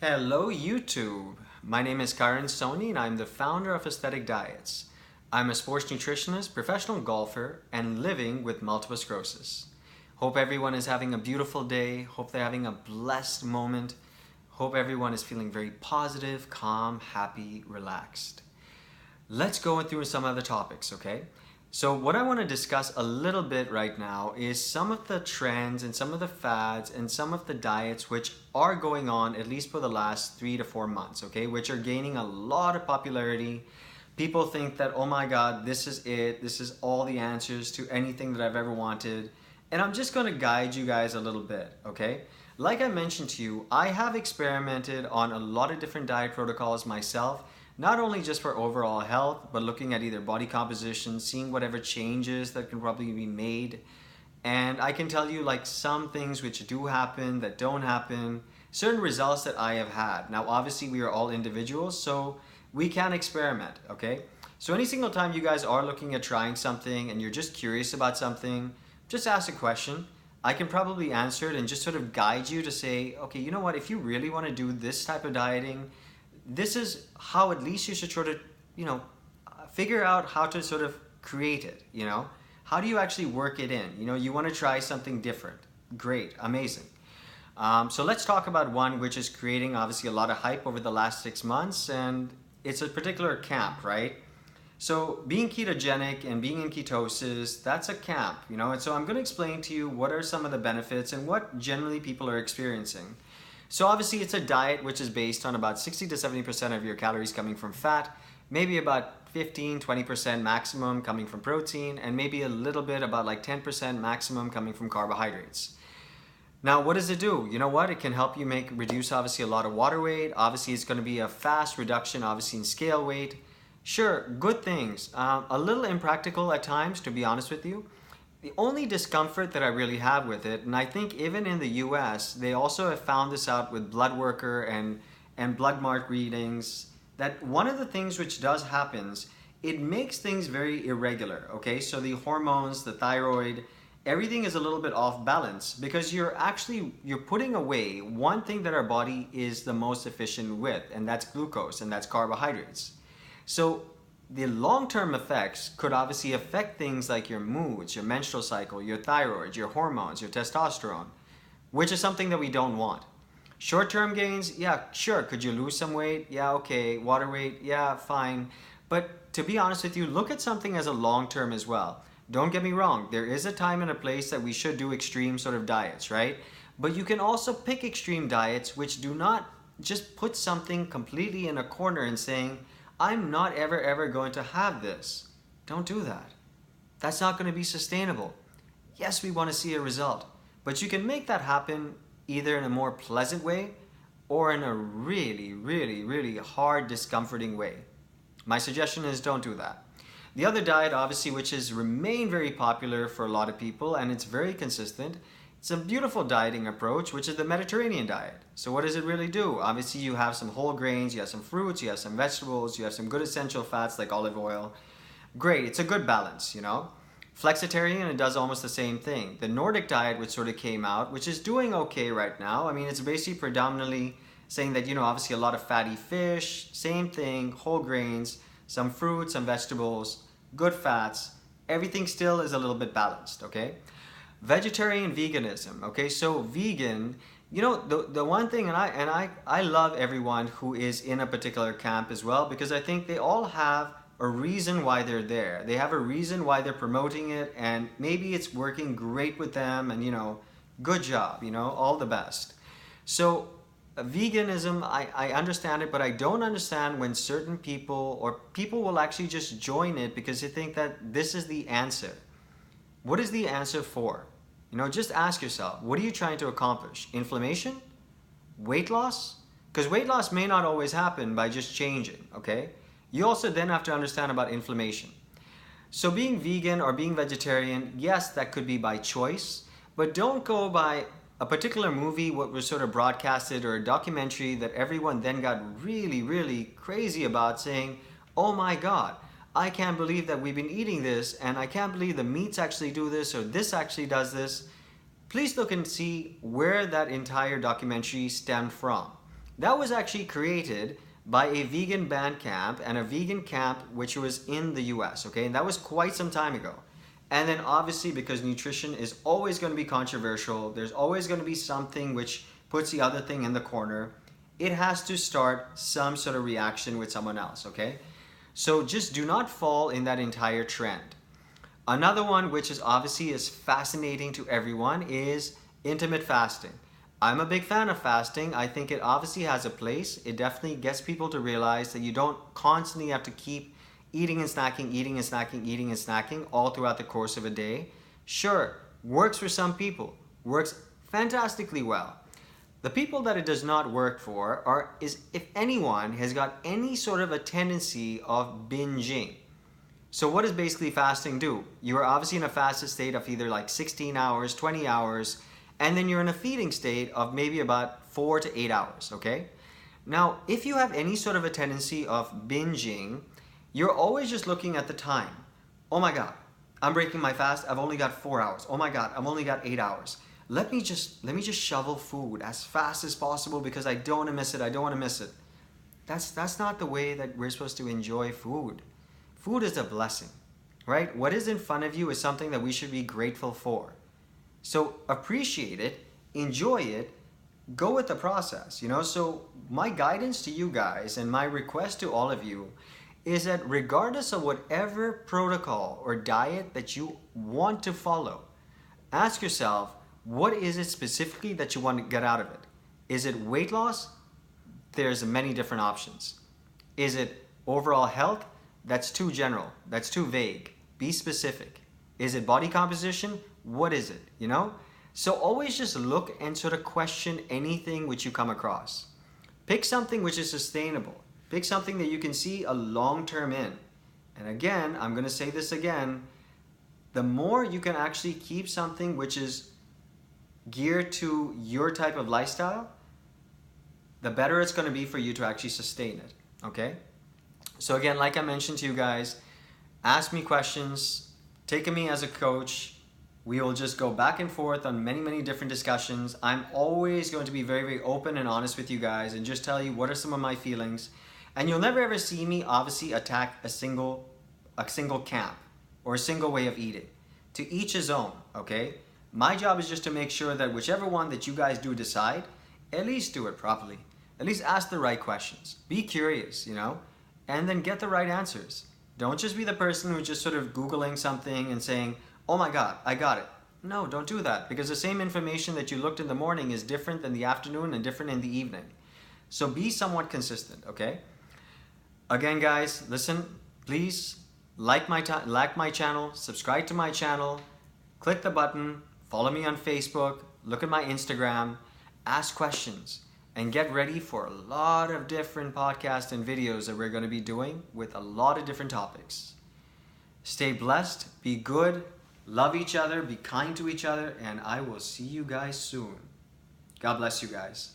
Hello YouTube! My name is Karan Soni and I'm the founder of Aesthetic Diets. I'm a sports nutritionist, professional golfer, and living with multiple sclerosis. Hope everyone is having a beautiful day. Hope they're having a blessed moment. Hope everyone is feeling very positive, calm, happy, relaxed. Let's go through some other topics, okay? So what I want to discuss a little bit right now is some of the trends and some of the fads and some of the diets which are going on at least for the last 3 to 4 months, okay? Which are gaining a lot of popularity. People think that, oh my God, this is it. This is all the answers to anything that I've ever wanted. And I'm just going to guide you guys a little bit, okay? Like I mentioned to you, I have experimented on a lot of different diet protocols myself, not only just for overall health, but looking at either body composition, seeing whatever changes that can probably be made. And I can tell you like some things which do happen, that don't happen, certain results that I have had. Now, obviously we are all individuals, so we can experiment, okay? So any single time you guys are looking at trying something and you're just curious about something, just ask a question. I can probably answer it and just sort of guide you to say, okay, you know what, if you really want to do this type of dieting, this is how at least you should sort of, figure out how to sort of create it, How do you actually work it in? You want to try something different. Great, amazing. So let's talk about one which is creating obviously a lot of hype over the last 6 months, and it's a particular camp, right? So being ketogenic and being in ketosis, that's a camp, and so I'm going to explain to you what are some of the benefits and what generally people are experiencing. So obviously it's a diet which is based on about 60 to 70% of your calories coming from fat, maybe about 15-20% maximum coming from protein, and maybe a little bit about like 10% maximum coming from carbohydrates. Now, what does it do? You know what? It can help you reduce obviously a lot of water weight. Obviously, it's going to be a fast reduction obviously in scale weight. Sure, good things. A little impractical at times, to be honest with you. The only discomfort that I really have with it, and I think even in the US, they also have found this out with blood worker and blood mark readings, that one of the things which does happens, it makes things very irregular, okay? So the hormones, the thyroid, everything is a little bit off balance because you're putting away one thing that our body is the most efficient with, and that's glucose, and that's carbohydrates. So the long-term effects could obviously affect things like your moods, your menstrual cycle, your thyroid, your hormones, your testosterone, which is something that we don't want. Short-term gains, yeah, sure. Could you lose some weight? Yeah, okay. Water weight, yeah, fine. But to be honest with you, look at something as a long-term as well. Don't get me wrong. There is a time and a place that we should do extreme sort of diets, right? But you can also pick extreme diets which do not just put something completely in a corner and saying, I'm not ever going to have this. Don't do that. That's not going to be sustainable. Yes, we want to see a result, but you can make that happen either in a more pleasant way or in a really hard, discomforting way. My suggestion is don't do that. The other diet, obviously, which has remained very popular for a lot of people, and it's very consistent, it's a beautiful dieting approach, which is the Mediterranean diet. So what does it really do? Obviously, you have some whole grains, you have some fruits, you have some vegetables, you have some good essential fats like olive oil. Great, it's a good balance, Flexitarian, it does almost the same thing. The Nordic diet, which sort of came out, which is doing okay right now. I mean, it's basically predominantly saying that, obviously a lot of fatty fish, same thing, whole grains, some fruits, some vegetables, good fats. Everything still is a little bit balanced, okay? Vegetarian veganism, okay? So vegan, the one thing, and I love everyone who is in a particular camp as well, because I think they all have a reason why they're there. They have a reason why they're promoting it, and maybe it's working great with them, and good job, all the best. So veganism, I understand it, but I don't understand when certain people or people will actually just join it because they think that this is the answer. What is the answer for? Just ask yourself, what are you trying to accomplish? Inflammation? Weight loss? Because weight loss may not always happen by just changing, okay? You also then have to understand about inflammation. So being vegan or being vegetarian, yes, that could be by choice, but don't go by a particular movie, what was sort of broadcasted, or a documentary that everyone then got really crazy about, saying, oh my God, I can't believe that we've been eating this, and I can't believe the meats actually do this, or this actually does this. Please look and see where that entire documentary stemmed from. That was actually created by a vegan band camp and a vegan camp which was in the US, okay? And that was quite some time ago. And then obviously, because nutrition is always going to be controversial, there's always going to be something which puts the other thing in the corner. It has to start some sort of reaction with someone else, okay? So just do not fall in that entire trend. Another one which is obviously is fascinating to everyone is intermittent fasting. I'm a big fan of fasting. I think it obviously has a place. It definitely gets people to realize that you don't constantly have to keep eating and snacking, eating and snacking, eating and snacking all throughout the course of a day. Sure, works for some people, works fantastically well. The people that it does not work for is if anyone has got any sort of a tendency of binging. So what does basically fasting do? You are obviously in a fasted state of either like 16 hours, 20 hours, and then you're in a feeding state of maybe about 4 to 8 hours, okay? Now, if you have any sort of a tendency of binging, you're always just looking at the time. Oh my God, I'm breaking my fast. I've only got 4 hours. Oh my God, I've only got 8 hours. Let me just shovel food as fast as possible because I don't want to miss it. I don't want to miss it. That's not the way that we're supposed to enjoy food. Food is a blessing, right? What is in front of you is something that we should be grateful for. So appreciate it, enjoy it, go with the process, you know? So my guidance to you guys and my request to all of you is that regardless of whatever protocol or diet that you want to follow, ask yourself, what is it specifically that you want to get out of it? Is it weight loss? There's many different options. Is it overall health? That's too general. That's too vague. Be specific. Is it body composition? What is it? You know? So always just look and sort of question anything which you come across. Pick something which is sustainable. Pick something that you can see a long term in. And again, I'm going to say this again, the more you can actually keep something which is geared to your type of lifestyle, the better it's going to be for you to actually sustain it, okay? So again, like I mentioned to you guys, ask me questions, take me as a coach. We will just go back and forth on many, many different discussions. I'm always going to be very, very open and honest with you guys and just tell you what are some of my feelings. And you'll never ever see me obviously attack a single camp or a single way of eating. To each his own, okay? My job is just to make sure that whichever one that you guys do decide, at least do it properly. At least ask the right questions. Be curious, you know, and then get the right answers. Don't just be the person who's just sort of Googling something and saying, oh my God, I got it. No, don't do that, because the same information that you looked in the morning is different than the afternoon and different in the evening. So be somewhat consistent, okay? Again, guys, listen, please like my channel, subscribe to my channel, click the button, follow me on Facebook, look at my Instagram, ask questions, and get ready for a lot of different podcasts and videos that we're going to be doing with a lot of different topics. Stay blessed, be good, love each other, be kind to each other, and I will see you guys soon. God bless you guys.